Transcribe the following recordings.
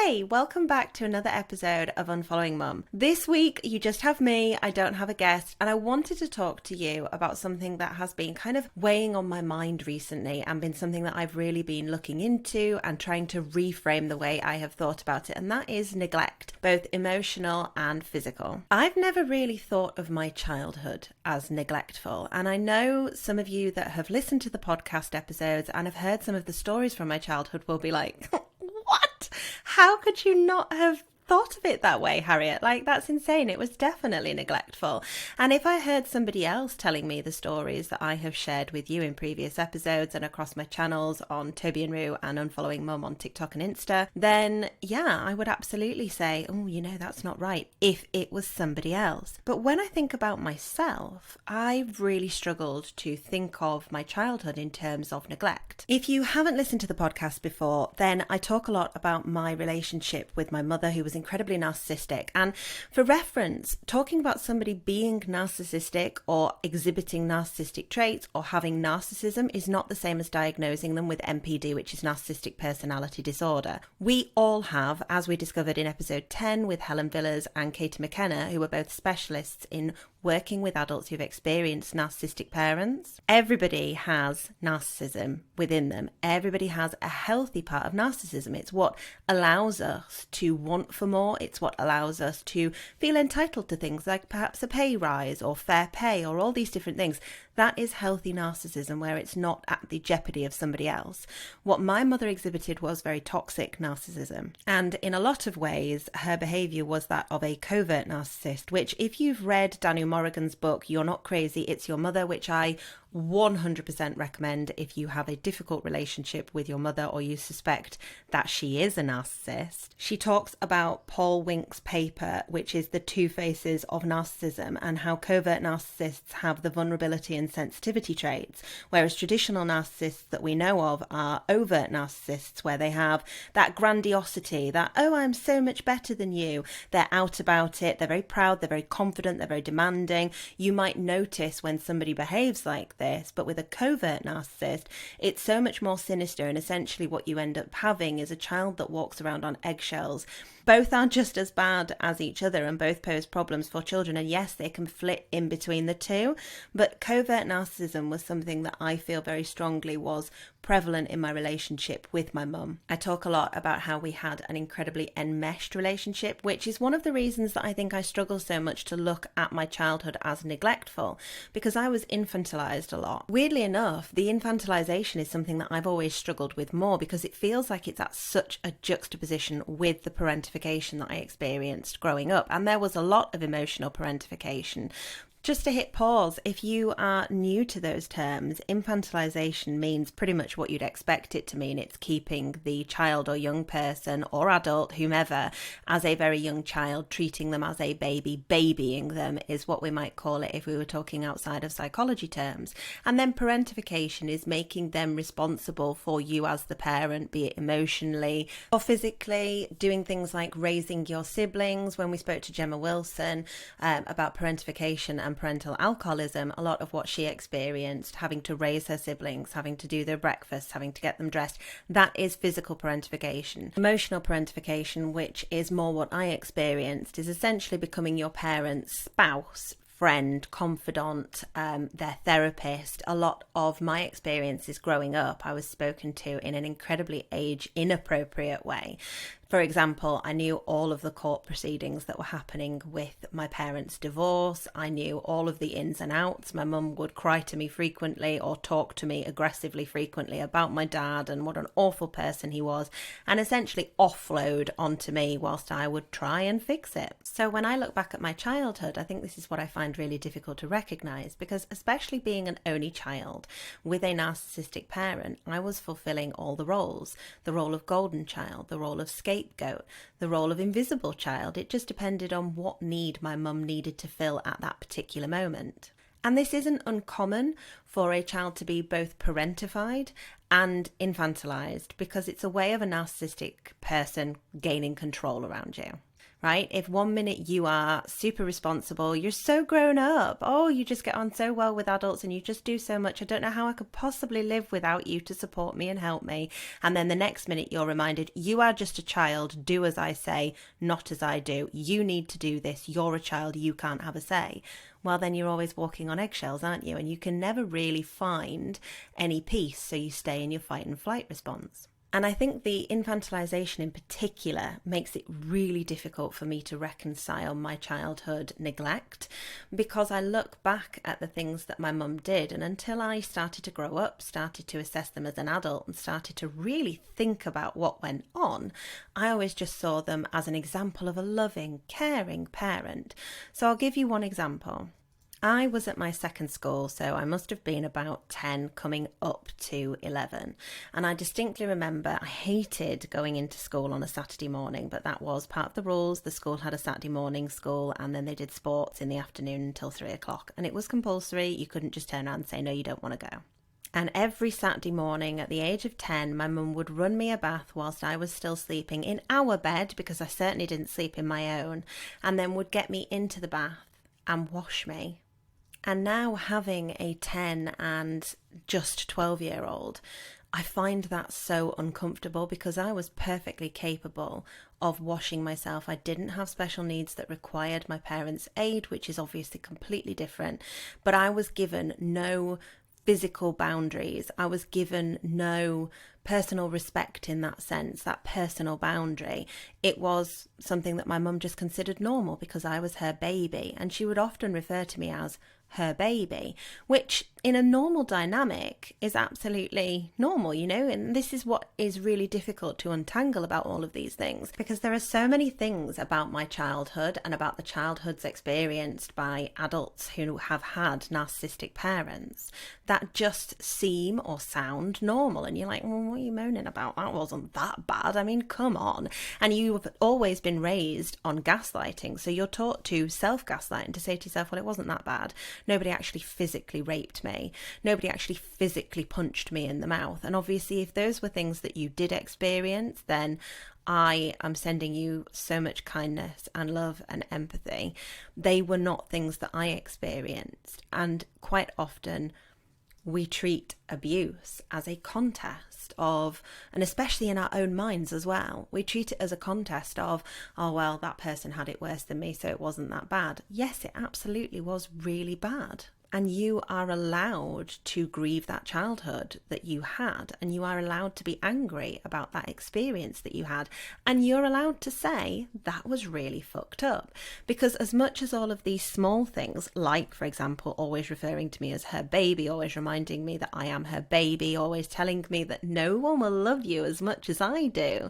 Hey, welcome back to another episode of Unfollowing Mum. This week, you just have me, I don't have a guest, and I wanted to talk to you about something that has been kind of weighing on my mind recently and been something that I've really been looking into and trying to reframe the way I have thought about it, and that is neglect, both emotional and physical. I've never really thought of my childhood as neglectful, and I know some of you that have listened to the podcast episodes and have heard some of the stories from my childhood will be like, what? How could you not have thought of it that way, Harriet? Like, that's insane. It was definitely neglectful. And if I heard somebody else telling me the stories that I have shared with you in previous episodes and across my channels on Toby and Roo and Unfollowing Mum on TikTok and Insta, then yeah, I would absolutely say, oh, that's not right, if it was somebody else. But when I think about myself, I've really struggled to think of my childhood in terms of neglect. If you haven't listened to the podcast before, then I talk a lot about my relationship with my mother, who was incredibly narcissistic. And for reference, talking about somebody being narcissistic or exhibiting narcissistic traits or having narcissism is not the same as diagnosing them with NPD, which is narcissistic personality disorder. We all have, as we discovered in episode 10 with Helen Villas and Katie McKenna, who are both specialists in working with adults who've experienced narcissistic parents. Everybody has narcissism within them. Everybody has a healthy part of narcissism. It's what allows us to want for more. It's what allows us to feel entitled to things like perhaps a pay rise or fair pay or all these different things. That is healthy narcissism, where it's not at the jeopardy of somebody else. What my mother exhibited was very toxic narcissism. And in a lot of ways, her behaviour was that of a covert narcissist, which if you've read Daniel Morrigan's book, You're Not Crazy, It's Your Mother, which I 100% recommend if you have a difficult relationship with your mother or you suspect that she is a narcissist. She talks about Paul Wink's paper, which is the two faces of narcissism, and how covert narcissists have the vulnerability and sensitivity traits, whereas traditional narcissists that we know of are overt narcissists, where they have that grandiosity, that, oh, I'm so much better than you. They're out about it, they're very proud, they're very confident, they're very demanding. You might notice when somebody behaves like this, but with a covert narcissist, it's so much more sinister, and essentially what you end up having is a child that walks around on eggshells. Both are just as bad as each other and both pose problems for children, and yes, they can flit in between the two, but covert narcissism was something that I feel very strongly was prevalent in my relationship with my mum. I talk a lot about how we had an incredibly enmeshed relationship, which is one of the reasons that I think I struggle so much to look at my childhood as neglectful, because I was infantilized a lot. Weirdly enough, the infantilization is something that I've always struggled with more, because it feels like it's at such a juxtaposition with the parentification that I experienced growing up, and there was a lot of emotional parentification. Just to hit pause, if you are new to those terms, infantilization means pretty much what you'd expect it to mean. It's keeping the child or young person or adult, whomever, as a very young child, treating them as a baby. Babying them is what we might call it if we were talking outside of psychology terms. And then parentification is making them responsible for you as the parent, be it emotionally or physically, doing things like raising your siblings. When we spoke to Gemma Wilson about parentification and parental alcoholism, a lot of what she experienced, having to raise her siblings, having to do their breakfast, having to get them dressed, that is physical parentification. Emotional parentification, which is more what I experienced, is essentially becoming your parent's spouse, friend, confidant, their therapist. A lot of my experiences growing up, I was spoken to in an incredibly age inappropriate way. For example, I knew all of the court proceedings that were happening with my parents' divorce. I knew all of the ins and outs. My mum would cry to me frequently or talk to me aggressively frequently about my dad and what an awful person he was, and essentially offload onto me whilst I would try and fix it. So when I look back at my childhood, I think this is what I find really difficult to recognise, because especially being an only child with a narcissistic parent, I was fulfilling all the roles. The role of golden child, the role of scapegoat, the role of invisible child. It just depended on what need my mum needed to fill at that particular moment. And this isn't uncommon for a child to be both parentified and infantilized, because it's a way of a narcissistic person gaining control around you. right? If 1 minute you are super responsible, you're so grown up, oh, you just get on so well with adults and you just do so much, I don't know how I could possibly live without you to support me and help me. And then the next minute you're reminded, you are just a child, do as I say, not as I do. You need to do this, you're a child, you can't have a say. Well, then you're always walking on eggshells, aren't you? And you can never really find any peace, so you stay in your fight and flight response. And I think the infantilization in particular makes it really difficult for me to reconcile my childhood neglect, because I look back at the things that my mum did, and until I started to grow up, started to assess them as an adult and started to really think about what went on, I always just saw them as an example of a loving, caring parent. So I'll give you one example. I was at my second school, so I must have been about 10 coming up to 11. And I distinctly remember I hated going into school on a Saturday morning, but that was part of the rules. The school had a Saturday morning school, and then they did sports in the afternoon until 3 o'clock. And it was compulsory. You couldn't just turn around and say, no, you don't want to go. And every Saturday morning at the age of 10, my mum would run me a bath whilst I was still sleeping in our bed, because I certainly didn't sleep in my own, and then would get me into the bath and wash me. And now, having a 10 and just 12-year-old, I find that so uncomfortable, because I was perfectly capable of washing myself. I didn't have special needs that required my parents' aid, which is obviously completely different, but I was given no physical boundaries. I was given no personal respect in that sense, that personal boundary. It was something that my mum just considered normal because I was her baby, and she would often refer to me as her baby, which in a normal dynamic is absolutely normal, you know. And this is what is really difficult to untangle about all of these things, because there are so many things about my childhood and about the childhoods experienced by adults who have had narcissistic parents that just seem or sound normal. And you're like, well, what are you moaning about? That wasn't that bad. I mean, come on. And you've always been raised on gaslighting, so you're taught to self-gaslight and to say to yourself, well, it wasn't that bad. Nobody actually physically raped me. Nobody actually physically punched me in the mouth. And obviously, if those were things that you did experience, then I am sending you so much kindness and love and empathy. They were not things that I experienced. And quite often, we treat abuse as a contest of, and especially in our own minds as well, we treat it as a contest of, oh, well, that person had it worse than me, so it wasn't that bad. Yes, it absolutely was really bad. And you are allowed to grieve that childhood that you had, and you are allowed to be angry about that experience that you had, and you're allowed to say that was really fucked up. Because as much as all of these small things, like, for example, always referring to me as her baby, always reminding me that I am her baby, always telling me that no one will love you as much as I do,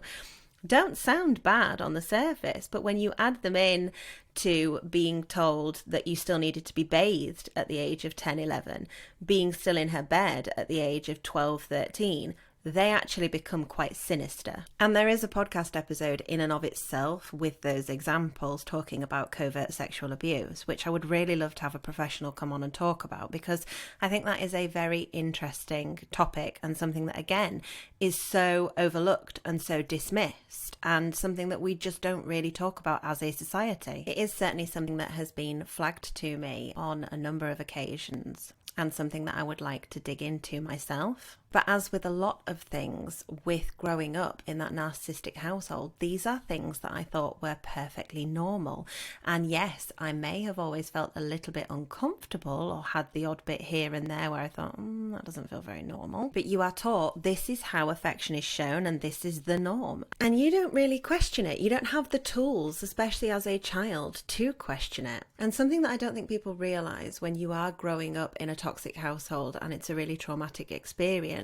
don't sound bad on the surface, but when you add them in to being told that you still needed to be bathed at the age of 10, 11, being still in her bed at the age of 12, 13, they actually become quite sinister. And there is a podcast episode in and of itself with those examples talking about covert sexual abuse, which I would really love to have a professional come on and talk about, because I think that is a very interesting topic and something that, again, is so overlooked and so dismissed, and something that we just don't really talk about as a society. It is certainly something that has been flagged to me on a number of occasions, and something that I would like to dig into myself. But as with a lot of things with growing up in that narcissistic household, these are things that I thought were perfectly normal. And yes, I may have always felt a little bit uncomfortable or had the odd bit here and there where I thought, that doesn't feel very normal. But you are taught this is how affection is shown and this is the norm. And you don't really question it. You don't have the tools, especially as a child, to question it. And something that I don't think people realise when you are growing up in a toxic household and it's a really traumatic experience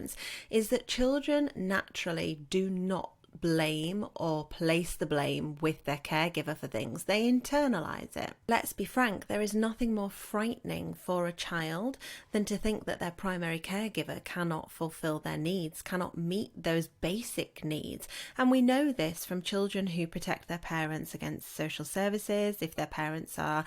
is that children naturally do not blame or place the blame with their caregiver for things. They internalize it. Let's be frank, there is nothing more frightening for a child than to think that their primary caregiver cannot fulfill their needs, cannot meet those basic needs. And we know this from children who protect their parents against social services, if their parents are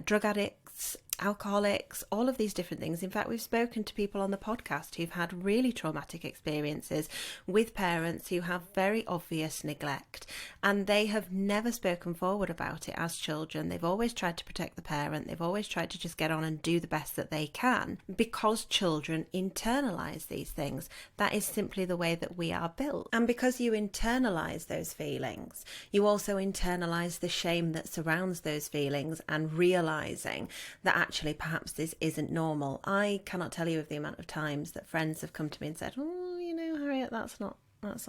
drug addicts, alcoholics, all of these different things. In fact, we've spoken to people on the podcast who've had really traumatic experiences with parents who have very obvious neglect, and they have never spoken forward about it as children. They've always tried to protect the parent. They've always tried to just get on and do the best that they can, because children internalize these things. That is simply the way that we are built. And because you internalize those feelings, you also internalize the shame that surrounds those feelings, and realizing that actually perhaps this isn't normal. I cannot tell you of the amount of times that friends have come to me and said, oh, you know, Harriet, that's not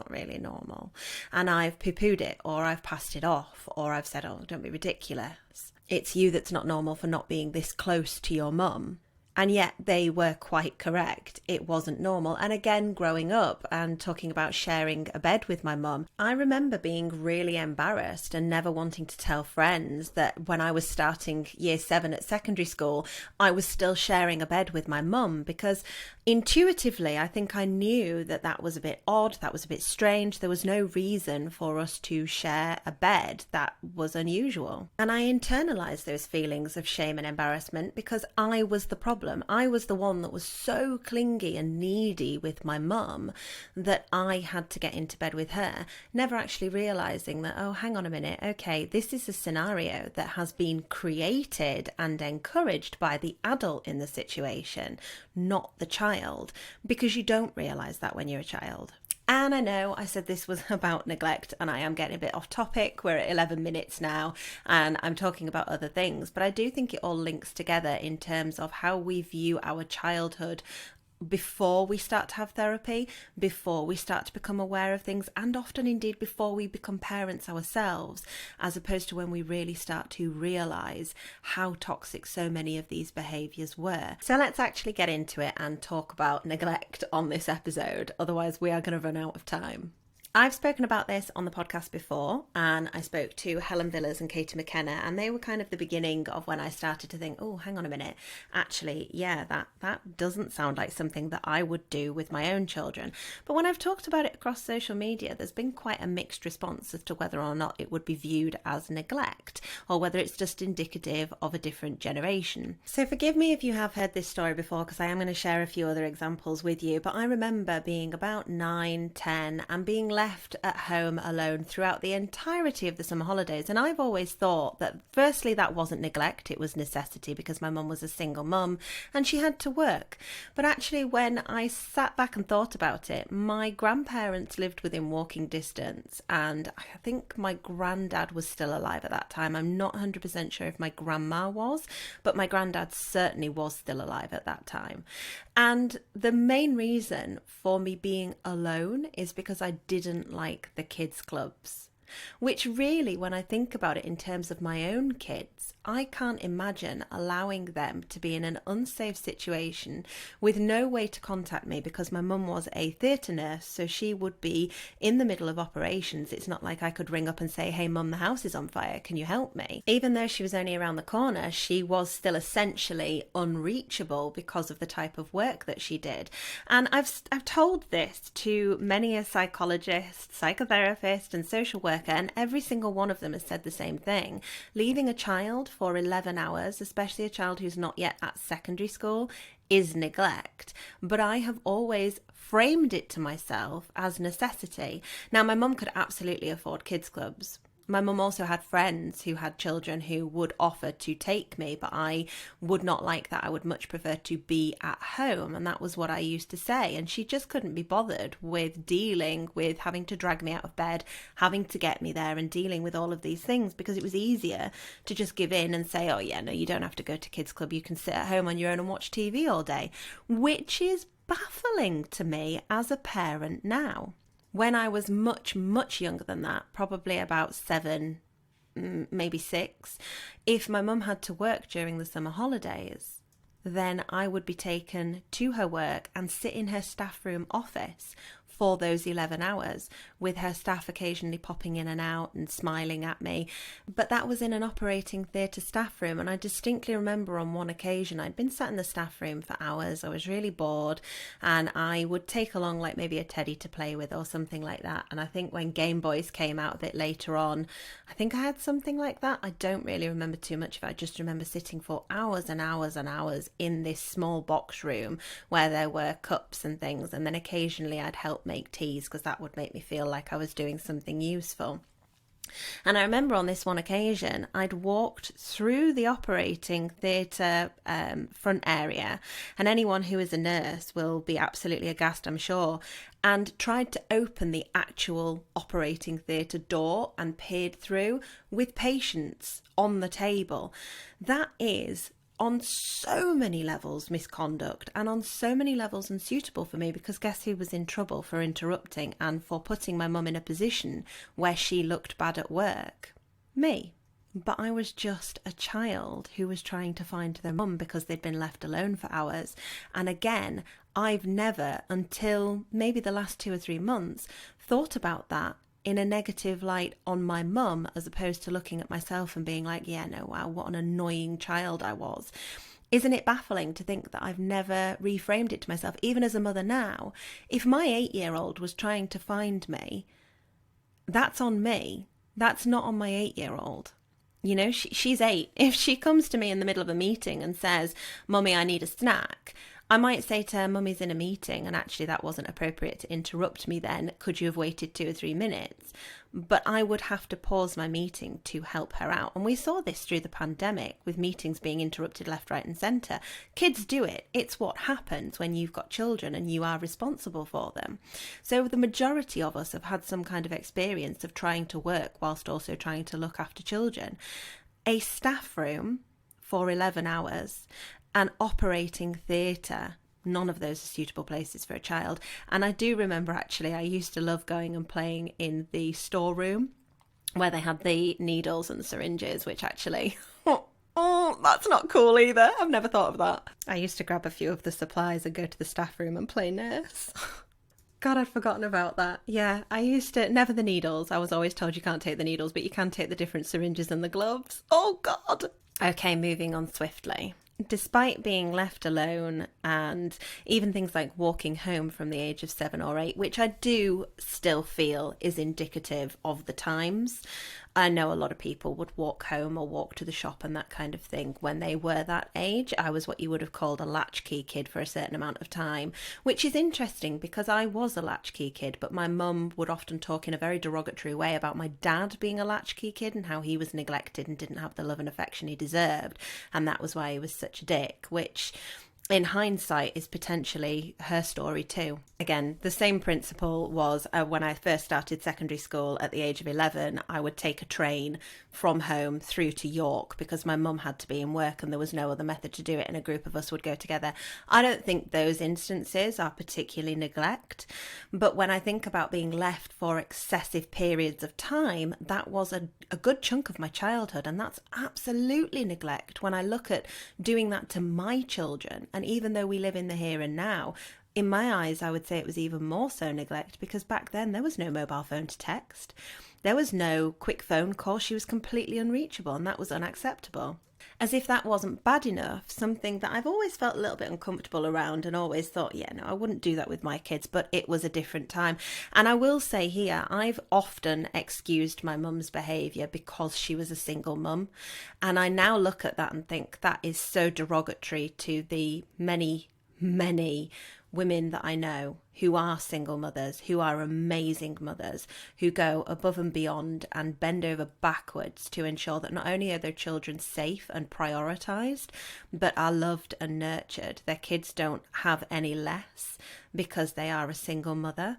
really normal. And I've poo-pooed it, or I've passed it off, or I've said, oh, don't be ridiculous. It's you that's not normal for not being this close to your mum. And yet they were quite correct. It wasn't normal. And again, growing up and talking about sharing a bed with my mum, I remember being really embarrassed and never wanting to tell friends that when I was starting year 7 at secondary school, I was still sharing a bed with my mum, because intuitively, I think I knew that that was a bit odd, that was a bit strange. There was no reason for us to share a bed. That was unusual. And I internalized those feelings of shame and embarrassment because I was the problem. I was the one that was so clingy and needy with my mum that I had to get into bed with her, never actually realizing that, oh, hang on a minute, okay, this is a scenario that has been created and encouraged by the adult in the situation, not the child, because you don't realize that when you're a child. And I know I said this was about neglect, and I am getting a bit off topic. We're at 11 minutes now and I'm talking about other things, but I do think it all links together in terms of how we view our childhood before we start to have therapy, before we start to become aware of things, and often indeed before we become parents ourselves, as opposed to when we really start to realise how toxic so many of these behaviours were. So let's actually get into it and talk about neglect on this episode, otherwise we are going to run out of time. I've spoken about this on the podcast before, and I spoke to Helen Villas and Katie McKenna, and they were kind of the beginning of when I started to think, oh, hang on a minute, actually, yeah, that doesn't sound like something that I would do with my own children. But when I've talked about it across social media, there's been quite a mixed response as to whether or not it would be viewed as neglect, or whether it's just indicative of a different generation. So forgive me if you have heard this story before, because I am going to share a few other examples with you, but I remember being about 9, 10, and being left at home alone throughout the entirety of the summer holidays. And I've always thought that firstly, that wasn't neglect, it was necessity, because my mum was a single mum and she had to work. But actually, when I sat back and thought about it, my grandparents lived within walking distance, and I think my granddad was still alive at that time. I'm not 100% sure if my grandma was, but my granddad certainly was still alive at that time. And the main reason for me being alone is because I didn't like the kids' clubs. Which really, when I think about it in terms of my own kids, I can't imagine allowing them to be in an unsafe situation with no way to contact me, because my mum was a theatre nurse, so she would be in the middle of operations. It's not like I could ring up and say, hey mum, the house is on fire, can you help me? Even though she was only around the corner, she was still essentially unreachable because of the type of work that she did. And I've told this to many a psychologist, psychotherapist and social worker, and every single one of them has said the same thing. Leaving a child for 11 hours, especially a child who's not yet at secondary school, is neglect. But I have always framed it to myself as necessity. Now, my mum could absolutely afford kids' clubs. My mum also had friends who had children who would offer to take me, but I would not like that. I would much prefer to be at home, and that was what I used to say. And she just couldn't be bothered with dealing with having to drag me out of bed, having to get me there, and dealing with all of these things, because it was easier to just give in and say, oh yeah, no, you don't have to go to kids' club. You can sit at home on your own and watch TV all day, which is baffling to me as a parent now. When I was much, much younger than that, probably about 7, maybe 6, if my mum had to work during the summer holidays, then I would be taken to her work and sit in her staff room office for those 11 hours, with her staff occasionally popping in and out and smiling at me. But that was in an operating theatre staff room, and I distinctly remember on one occasion I'd been sat in the staff room for hours. I was really bored, and I would take along like maybe a teddy to play with or something like that. And I think when Game Boys came out a bit later on, I think I had something like that. I don't really remember too much of it. I just remember sitting for hours and hours and hours in this small box room where there were cups and things, and then occasionally I'd help make teas because that would make me feel like I was doing something useful. And I remember on this one occasion, I'd walked through the operating theatre front area, and anyone who is a nurse will be absolutely aghast, I'm sure, and tried to open the actual operating theatre door and peered through with patients on the table. That is on so many levels misconduct, and on so many levels unsuitable for me, because guess who was in trouble for interrupting and for putting my mum in a position where she looked bad at work? Me. But I was just a child who was trying to find their mum because they'd been left alone for hours. And again, I've never, until maybe the last 2 or 3 months, thought about that in a negative light on my mum, as opposed to looking at myself and being like, yeah, no, wow, what an annoying child I was. Isn't it baffling to think that I've never reframed it to myself, even as a mother now? If my 8-year-old was trying to find me, that's on me. That's not on my 8-year-old. You know, she's 8. If she comes to me in the middle of a meeting and says, Mummy, I need a snack, I might say to her, Mummy's in a meeting, and actually that wasn't appropriate to interrupt me then. Could you have waited 2 or 3 minutes? But I would have to pause my meeting to help her out. And we saw this through the pandemic, with meetings being interrupted left, right and centre. Kids do it. It's what happens when you've got children and you are responsible for them. So the majority of us have had some kind of experience of trying to work whilst also trying to look after children. A staff room for 11 hours, an operating theatre, none of those are suitable places for a child. And I do remember, actually, I used to love going and playing in the storeroom where they had the needles and syringes, which actually, oh, that's not cool either. I've never thought of that. I used to grab a few of the supplies and go to the staff room and play nurse. God, I'd forgotten about that. Yeah, I used to, never the needles. I was always told you can't take the needles, but you can take the different syringes and the gloves. Oh, God. Okay, moving on swiftly. Despite being left alone, and even things like walking home from the age of 7 or 8, which I do still feel is indicative of the times. I know a lot of people would walk home or walk to the shop and that kind of thing when they were that age. I was what you would have called a latchkey kid for a certain amount of time, which is interesting because I was a latchkey kid, but my mum would often talk in a very derogatory way about my dad being a latchkey kid and how he was neglected and didn't have the love and affection he deserved, and that was why he was such a dick, which in hindsight is potentially her story too. Again, the same principle was when I first started secondary school at the age of 11, I would take a train from home through to York because my mum had to be in work and there was no other method to do it, and a group of us would go together. I don't think those instances are particularly neglect, but when I think about being left for excessive periods of time, that was a good chunk of my childhood, and that's absolutely neglect when I look at doing that to my children. And even though we live in the here and now, in my eyes, I would say it was even more so neglect, because back then there was no mobile phone to text. There was no quick phone call. She was completely unreachable, and that was unacceptable. As if that wasn't bad enough, something that I've always felt a little bit uncomfortable around and always thought, yeah, no, I wouldn't do that with my kids, but it was a different time. And I will say here, I've often excused my mum's behaviour because she was a single mum. And I now look at that and think that is so derogatory to the many women that I know who are single mothers, who are amazing mothers, who go above and beyond and bend over backwards to ensure that not only are their children safe and prioritised, but are loved and nurtured. Their kids don't have any less because they are a single mother.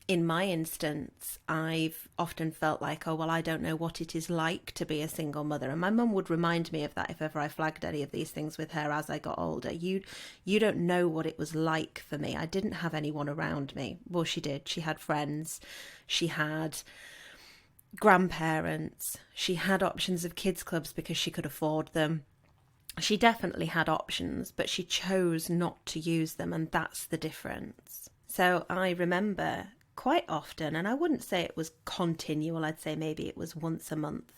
In my instance, I've often felt like, oh, well, I don't know what it is like to be a single mother. And my mum would remind me of that if ever I flagged any of these things with her as I got older. You don't know what it was like for me. I didn't have anyone around me. Well, she did. She had friends. She had grandparents. She had options of kids clubs because she could afford them. She definitely had options, but she chose not to use them, and that's the difference. So I remember quite often, and I wouldn't say it was continual, I'd say maybe it was once a month,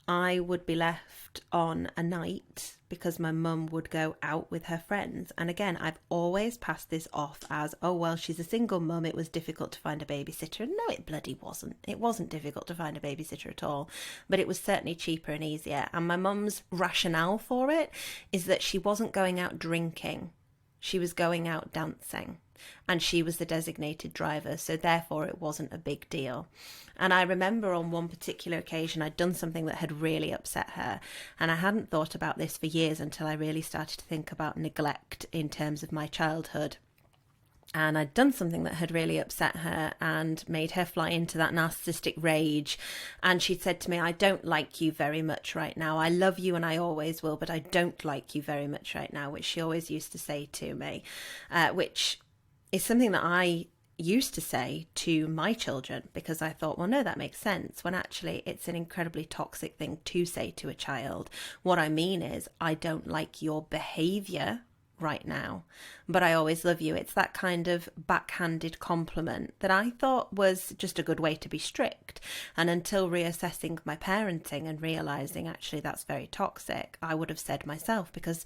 I would be left on a night because my mum would go out with her friends. And again, I've always passed this off as, oh, well, she's a single mum, it was difficult to find a babysitter. And no, it bloody wasn't. It wasn't difficult to find a babysitter at all, but it was certainly cheaper and easier. And my mum's rationale for it is that she wasn't going out drinking. She was going out dancing, and she was the designated driver, so therefore it wasn't a big deal. And I remember on one particular occasion I'd done something that had really upset her, and I hadn't thought about this for years until I really started to think about neglect in terms of my childhood. And I'd done something that had really upset her and made her fly into that narcissistic rage. And she'd said to me, I don't like you very much right now. I love you and I always will, but I don't like you very much right now, which she always used to say to me, which is something that I used to say to my children because I thought, well, no, that makes sense, when actually it's an incredibly toxic thing to say to a child. What I mean is, I don't like your behaviour right now, but I always love you. It's that kind of backhanded compliment that I thought was just a good way to be strict. And until reassessing my parenting and realising actually that's very toxic, I would have said myself, because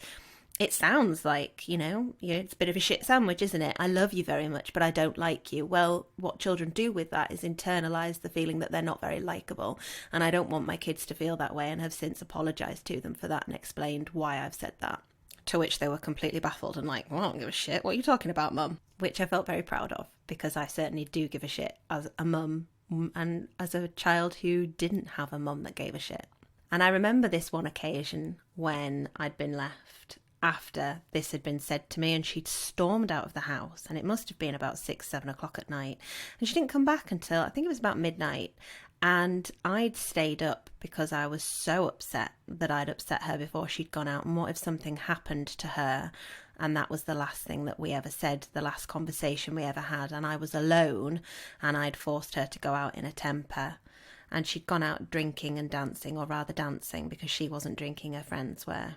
it sounds like, it's a bit of a shit sandwich, isn't it? I love you very much, but I don't like you. Well, what children do with that is internalise the feeling that they're not very likeable. And I don't want my kids to feel that way, and have since apologised to them for that and explained why I've said that. To which they were completely baffled and like, well, I don't give a shit. What are you talking about, Mum? Which I felt very proud of, because I certainly do give a shit as a mum and as a child who didn't have a mum that gave a shit. And I remember this one occasion when I'd been left after this had been said to me, and she'd stormed out of the house, and it must have been about 6-7 o'clock at night, and she didn't come back until I think it was about midnight. And I'd stayed up because I was so upset that I'd upset her before she'd gone out. And what if something happened to her? And that was the last thing that we ever said, the last conversation we ever had. And I was alone, and I'd forced her to go out in a temper. And she'd gone out drinking and dancing, or rather dancing, because she wasn't drinking, her friends were.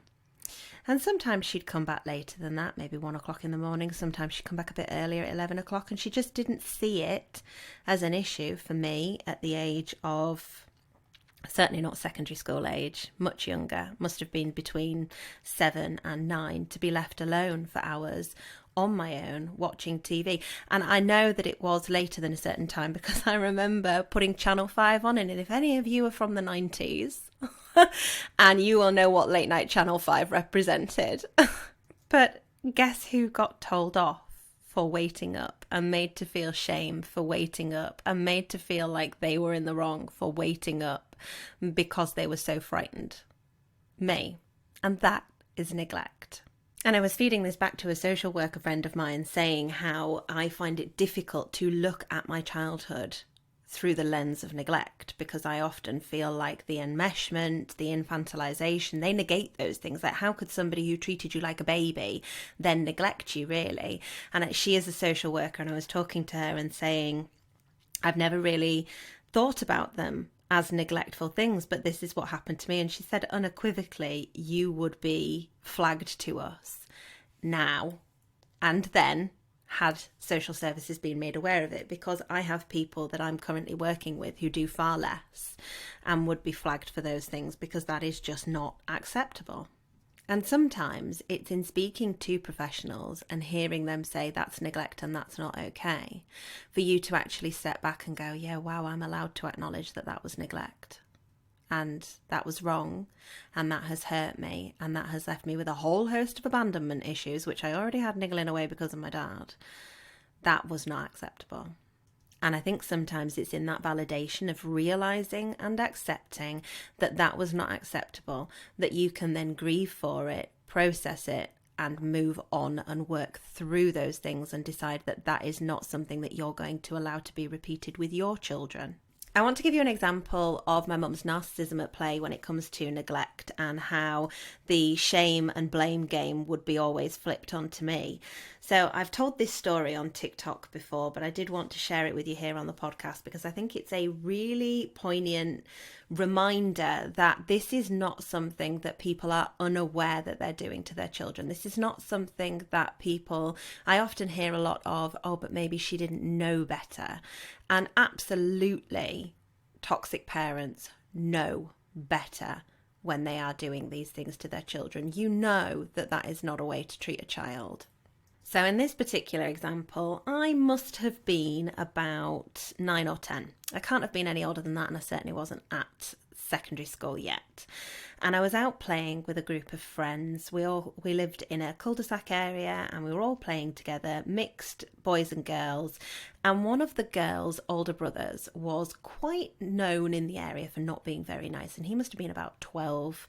And sometimes she'd come back later than that, maybe 1 o'clock in the morning. Sometimes she'd come back a bit earlier at 11 o'clock. And she just didn't see it as an issue for me at the age of, certainly not secondary school age, much younger, must have been between 7 and 9, to be left alone for hours on my own watching TV. And I know that it was later than a certain time, because I remember putting Channel 5 on, and if any of you are from the 90s, and you will know what late night Channel 5 represented. But guess who got told off for waiting up, and made to feel shame for waiting up, and made to feel like they were in the wrong for waiting up because they were so frightened? Me. And that is neglect. And I was feeding this back to a social worker friend of mine, saying how I find it difficult to look at my childhood through the lens of neglect, because I often feel like the enmeshment, the infantilization, they negate those things. Like, how could somebody who treated you like a baby then neglect you, really? And she is a social worker, and I was talking to her and saying, I've never really thought about them as neglectful things, but this is what happened to me. And she said unequivocally, you would be flagged to us now and then, had social services been made aware of it, because I have people that I'm currently working with who do far less and would be flagged for those things, because that is just not acceptable. And sometimes it's in speaking to professionals and hearing them say that's neglect and that's not okay, for you to actually step back and go, yeah, wow, I'm allowed to acknowledge that that was neglect. And that was wrong, and that has hurt me, and that has left me with a whole host of abandonment issues, which I already had niggling away because of my dad. That was not acceptable. And I think sometimes it's in that validation of realising and accepting that that was not acceptable, that you can then grieve for it, process it, and move on and work through those things, and decide that that is not something that you're going to allow to be repeated with your children. I want to give you an example of my mum's narcissism at play when it comes to neglect, and how the shame and blame game would be always flipped onto me. So I've told this story on TikTok before, but I did want to share it with you here on the podcast because I think it's a really poignant reminder that this is not something that people are unaware that they're doing to their children. This is not something that I often hear a lot of, oh, but maybe she didn't know better. And absolutely, toxic parents know better when they are doing these things to their children. You know that that is not a way to treat a child. So in this particular example, I must have been about 9 or 10. I can't have been any older than that, and I certainly wasn't at secondary school yet. And I was out playing with a group of friends. We lived in a cul-de-sac area, and we were all playing together, mixed boys and girls. And one of the girls' older brothers was quite known in the area for not being very nice, and he must have been about 12.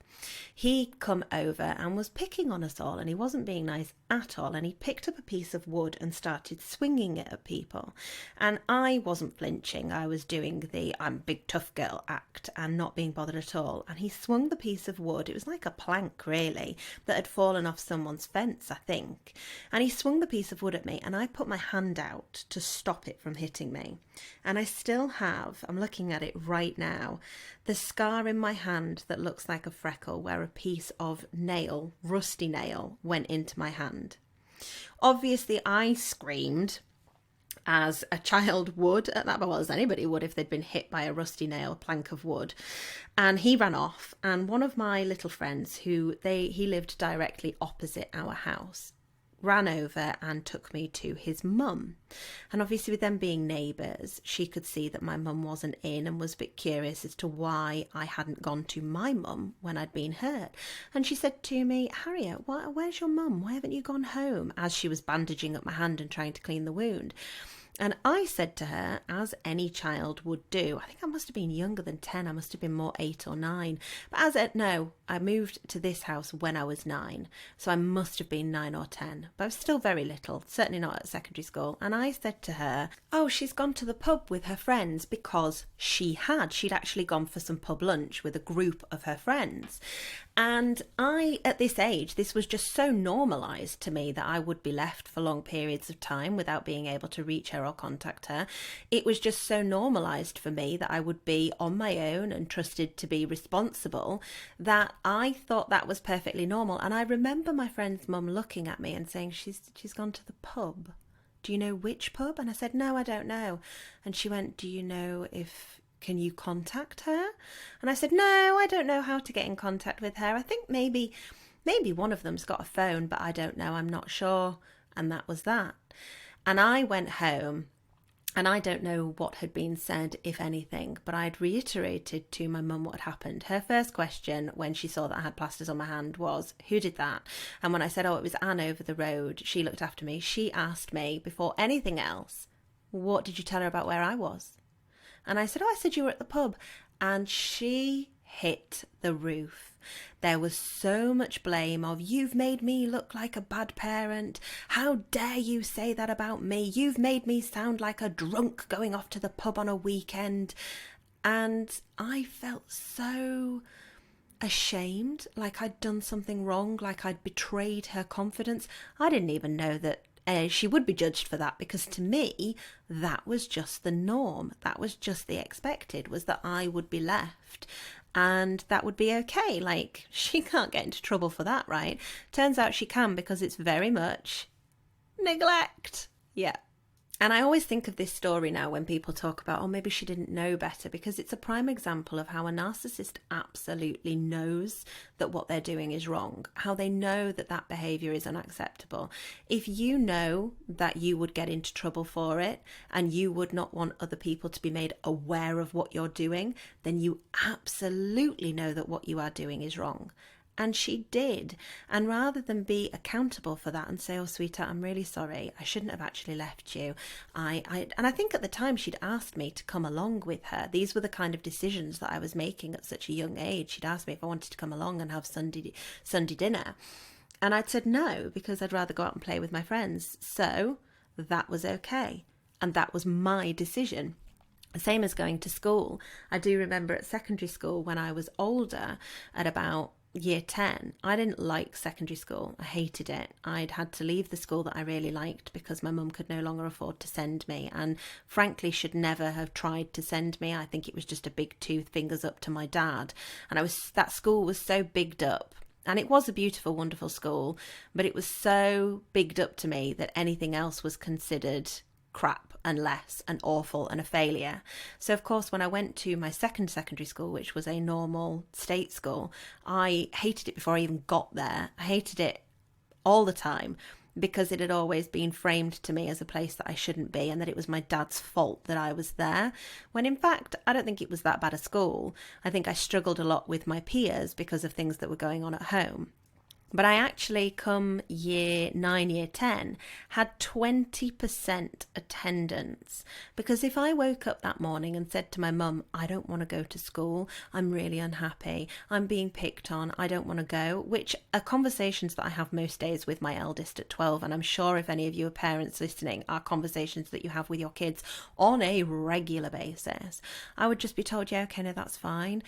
He'd come over and was picking on us all, and he wasn't being nice at all. And he picked up a piece of wood and started swinging it at people. And I wasn't flinching. I was doing the I'm big tough girl act and not being bothered at all. And he swung the piece of wood, it was like a plank really, that had fallen off someone's fence, I think. And he swung the piece of wood at me, and I put my hand out to stop it from hitting me. And I still have, I'm looking at it right now, the scar in my hand that looks like a freckle where a piece of nail, rusty nail, went into my hand. Obviously I screamed, as a child would at that, well, as anybody would if they'd been hit by a rusty nail plank of wood. And he ran off, and one of my little friends he lived directly opposite our house, ran over and took me to his mum. And obviously with them being neighbours, she could see that my mum wasn't in and was a bit curious as to why I hadn't gone to my mum when I'd been hurt. And she said to me, Harriet, where's your mum? Why haven't you gone home? As she was bandaging up my hand and trying to clean the wound. And I said to her, as any child would do, I think I must have been younger than 10, I must have been more 8 or 9. But I moved to this house when I was 9, so I must have been 9 or 10. But I was still very little, certainly not at secondary school. And I said to her, oh, she's gone to the pub with her friends, because she'd actually gone for some pub lunch with a group of her friends. And at this age, this was just so normalised to me that I would be left for long periods of time without being able to reach her or contact her. It was just so normalised for me that I would be on my own and trusted to be responsible that I thought that was perfectly normal. And I remember my friend's mum looking at me and saying, she's gone to the pub. Do you know which pub? And I said, no, I don't know. And she went, do you know can you contact her? And I said, no, I don't know how to get in contact with her. I think maybe one of them's got a phone, but I don't know, I'm not sure. And that was that. And I went home, and I don't know what had been said, if anything, but I'd reiterated to my mum what had happened. Her first question when she saw that I had plasters on my hand was, who did that? And when I said, oh, it was Anne over the road, she looked after me. She asked me, before anything else, what did you tell her about where I was? And I said, oh, I said you were at the pub. And she hit the roof. There was so much blame of, you've made me look like a bad parent. How dare you say that about me? You've made me sound like a drunk going off to the pub on a weekend. And I felt so ashamed, like I'd done something wrong, like I'd betrayed her confidence. I didn't even know that she would be judged for that, because to me that was just the norm, that was just the expected, was that I would be left and that would be okay. Like, she can't get into trouble for that, right? Turns out she can, because it's very much neglect. Yeah. And I always think of this story now when people talk about, oh, maybe she didn't know better, because it's a prime example of how a narcissist absolutely knows that what they're doing is wrong, how they know that that behaviour is unacceptable. If you know that you would get into trouble for it and you would not want other people to be made aware of what you're doing, then you absolutely know that what you are doing is wrong. And she did. And rather than be accountable for that and say, oh, sweetheart, I'm really sorry, I shouldn't have actually left you. And I think at the time she'd asked me to come along with her. These were the kind of decisions that I was making at such a young age. She'd asked me if I wanted to come along and have Sunday dinner. And I'd said no, because I'd rather go out and play with my friends. So that was okay. And that was my decision. Same as going to school. I do remember at secondary school when I was older, at about year 10, I didn't like secondary school. I hated it. I'd had to leave the school that I really liked because my mum could no longer afford to send me, and frankly should never have tried to send me. I think it was just a big two fingers up to my dad. And that school was so bigged up. And it was a beautiful, wonderful school, but it was so bigged up to me that anything else was considered crap and less and awful and a failure. So of course, when I went to my second secondary school, which was a normal state school, I hated it before I even got there. I hated it all the time because it had always been framed to me as a place that I shouldn't be, and that it was my dad's fault that I was there, when in fact I don't think it was that bad a school. I think I struggled a lot with my peers because of things that were going on at home. But I actually, come year 9, year 10, had 20% attendance. Because if I woke up that morning and said to my mum, I don't want to go to school, I'm really unhappy, I'm being picked on, I don't want to go, which are conversations that I have most days with my eldest at 12. And I'm sure if any of you are parents listening, are conversations that you have with your kids on a regular basis. I would just be told, yeah, okay, no, that's fine.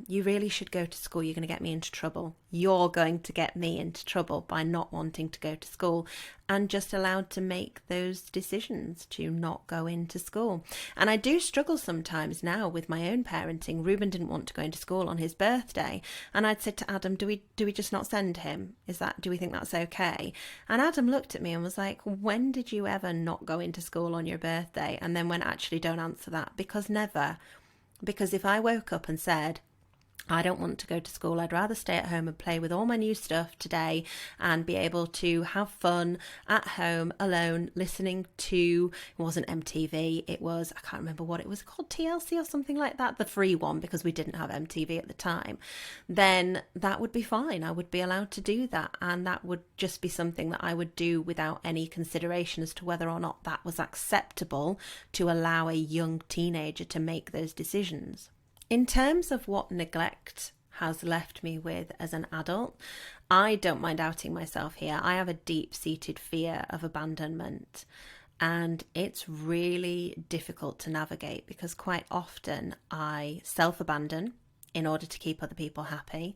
You really should go to school. You're going to get me into trouble. You're going to get me into trouble by not wanting to go to school, and just allowed to make those decisions to not go into school. And I do struggle sometimes now with my own parenting. Ruben didn't want to go into school on his birthday, and I'd said to Adam, do we just not send him? Do we think that's okay? And Adam looked at me and was like, when did you ever not go into school on your birthday? And then went, actually, don't answer that, because never. Because if I woke up and said, I don't want to go to school, I'd rather stay at home and play with all my new stuff today and be able to have fun at home alone, listening to, it wasn't MTV, it was, I can't remember what it was called, TLC or something like that, the free one, because we didn't have MTV at the time, then that would be fine. I would be allowed to do that, and that would just be something that I would do without any consideration as to whether or not that was acceptable to allow a young teenager to make those decisions. In terms of what neglect has left me with as an adult, I don't mind outing myself here. I have a deep-seated fear of abandonment, and it's really difficult to navigate because quite often I self-abandon in order to keep other people happy,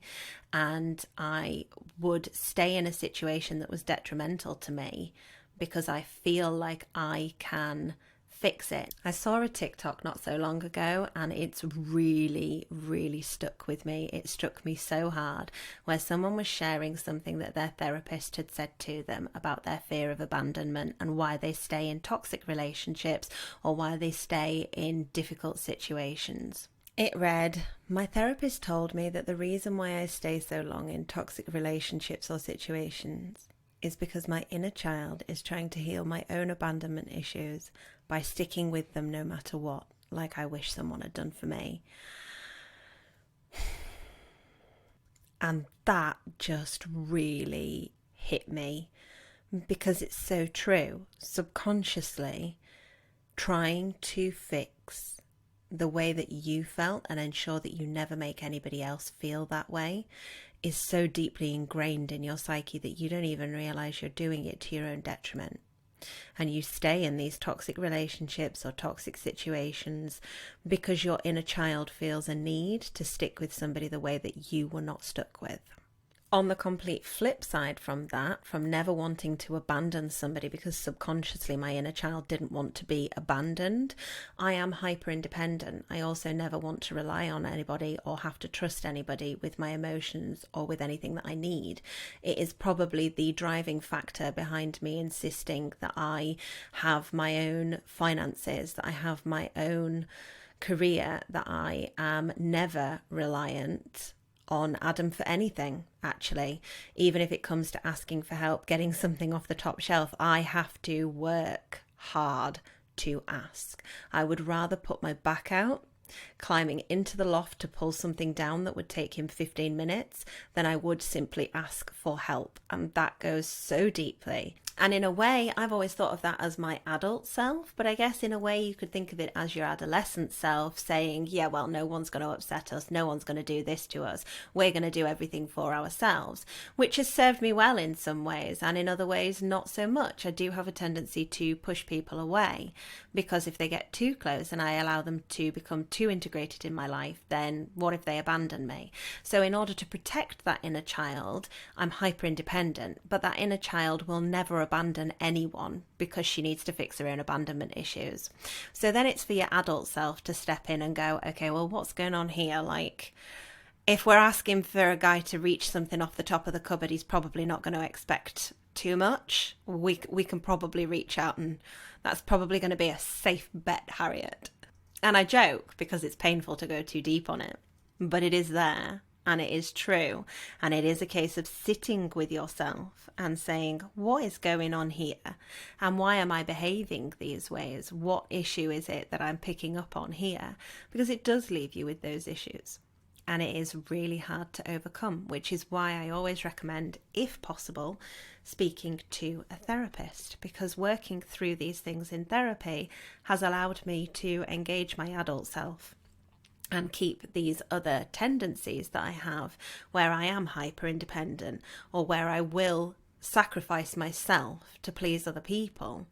and I would stay in a situation that was detrimental to me because I feel like I can fix it. I saw a TikTok not so long ago, and it's really, really stuck with me. It struck me so hard, where someone was sharing something that their therapist had said to them about their fear of abandonment and why they stay in toxic relationships or why they stay in difficult situations. It read, my therapist told me that the reason why I stay so long in toxic relationships or situations is because my inner child is trying to heal my own abandonment issues by sticking with them no matter what, like I wish someone had done for me. And that just really hit me because it's so true. Subconsciously, trying to fix the way that you felt and ensure that you never make anybody else feel that way is so deeply ingrained in your psyche that you don't even realize you're doing it to your own detriment. And you stay in these toxic relationships or toxic situations because your inner child feels a need to stick with somebody the way that you were not stuck with. On the complete flip side from that, from never wanting to abandon somebody because subconsciously my inner child didn't want to be abandoned, I am hyper independent. I also never want to rely on anybody or have to trust anybody with my emotions or with anything that I need. It is probably the driving factor behind me insisting that I have my own finances, that I have my own career, that I am never reliant on Adam for anything, actually. Even if it comes to asking for help, getting something off the top shelf, I have to work hard to ask. I would rather put my back out, climbing into the loft to pull something down that would take him 15 minutes, than I would simply ask for help. And that goes so deeply. And in a way, I've always thought of that as my adult self, but I guess in a way you could think of it as your adolescent self saying, yeah, well, no one's going to upset us. No one's going to do this to us. We're going to do everything for ourselves, which has served me well in some ways, and in other ways, not so much. I do have a tendency to push people away because if they get too close and I allow them to become too integrated in my life, then what if they abandon me? So in order to protect that inner child, I'm hyper independent, but that inner child will never abandon anyone because she needs to fix her own abandonment issues. So then it's for your adult self to step in and go, okay, well, what's going on here? Like, if we're asking for a guy to reach something off the top of the cupboard, he's probably not going to expect too much. We can probably reach out, and that's probably going to be a safe bet, Harriet. And I joke because it's painful to go too deep on it, but it is there. And it is true. And it is a case of sitting with yourself and saying, what is going on here? And why am I behaving these ways? What issue is it that I'm picking up on here? Because it does leave you with those issues. And it is really hard to overcome, which is why I always recommend, if possible, speaking to a therapist, because working through these things in therapy has allowed me to engage my adult self and keep these other tendencies that I have where I am hyper independent or where I will sacrifice myself to please other people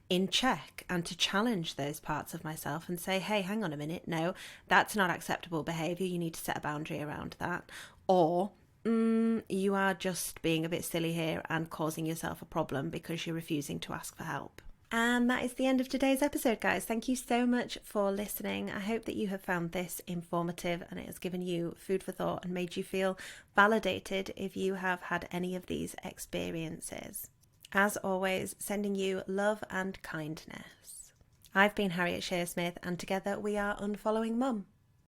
in check, and to challenge those parts of myself and say, hey, hang on a minute, no, that's not acceptable behaviour, you need to set a boundary around that. Or you are just being a bit silly here and causing yourself a problem because you're refusing to ask for help. And that is the end of today's episode, guys. Thank you so much for listening. I hope that you have found this informative and it has given you food for thought and made you feel validated if you have had any of these experiences. As always, sending you love and kindness. I've been Harriet Shearsmith, and together we are Unfollowing Mum.